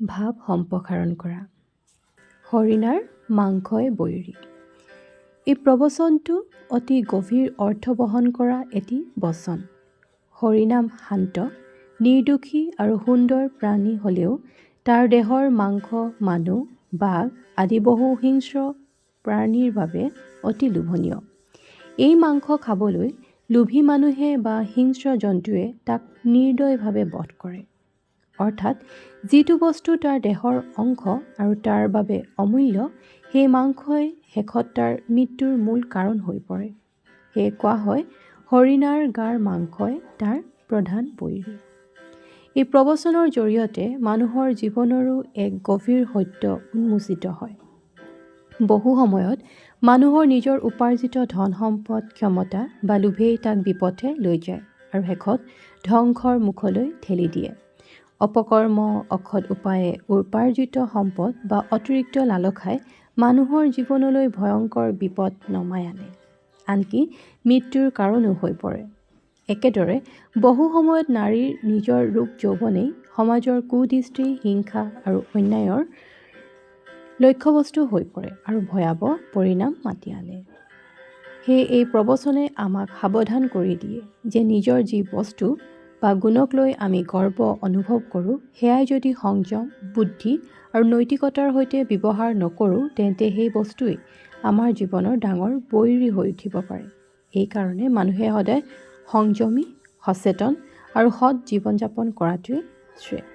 ভাৱ সম্প্ৰসাৰণ কৰা। হৰিণাৰ মাংসই বৈৰী। এই প্ৰবচনটো অতি গভীৰ অৰ্থ বহন কৰা এটি বচন। হৰিনাম শান্ত, নিৰ্দোষী আৰু সুন্দৰ প্ৰাণী হ'লেও তাৰ দেহৰ মাংস মানুহ, বাঘ আদি বহু হিংস্ৰ প্ৰাণীৰ বাবে অতি লোভনীয়। এই মাংস খাবলৈ লোভী মানুহে বা হিংস্ৰ জন্তুৱে তাক নিৰ্দয়ভাৱে বধ কৰে। অৰ্থাৎ যিটো বস্তু তাৰ দেহৰ অংশ আৰু তাৰ বাবে অমূল্য, সেই মাংসই শেষত তাৰ মৃত্যুৰ মূল কাৰণ হৈ পৰে। সেয়ে কোৱা হয়, হৰিণাৰ গাৰ মাংসই তাৰ প্ৰধান বৈৰী। এই প্ৰবচনৰ জৰিয়তে মানুহৰ জীৱনৰো এক গভীৰ সত্য উন্মোচিত হয়। বহু সময়ত মানুহৰ নিজৰ উপাৰ্জিত ধন সম্পদ, ক্ষমতা বা লোভেই তাক বিপথে লৈ যায় আৰু শেষত ধ্বংসৰ মুখলৈ ঠেলি দিয়ে। অপকৰ্ম, অসৎ উপায়ে উপাৰ্জিত সম্পদ বা অতিৰিক্ত লালসাই মানুহৰ জীৱনলৈ ভয়ংকৰ বিপদ নমাই আনে, আনকি মৃত্যুৰ কাৰণো হৈ পৰে। একেদৰে বহু সময়ত নাৰীৰ নিজৰ ৰূপ যৌৱনেই সমাজৰ কুদৃষ্টি, হিংসা আৰু অন্যায়ৰ লক্ষ্যবস্তু হৈ পৰে আৰু ভয়াৱহ পৰিণাম মাতি আনে। সেয়ে এই প্ৰবচনে আমাক সাৱধান কৰি দিয়ে যে নিজৰ যি বস্তু বা গুণক লৈ আমি গৰ্ব অনুভৱ কৰোঁ, সেয়াই যদি সংযম, বুদ্ধি আৰু নৈতিকতাৰ সৈতে ব্যৱহাৰ নকৰোঁ, তেন্তে সেই বস্তুৱেই আমাৰ জীৱনৰ ডাঙৰ বৈৰী হৈ উঠিব পাৰে। এইকাৰণে মানুহে সদায় সংযমী, সচেতন আৰু সৎ জীৱন যাপন কৰাটোৱেই শ্ৰেয়।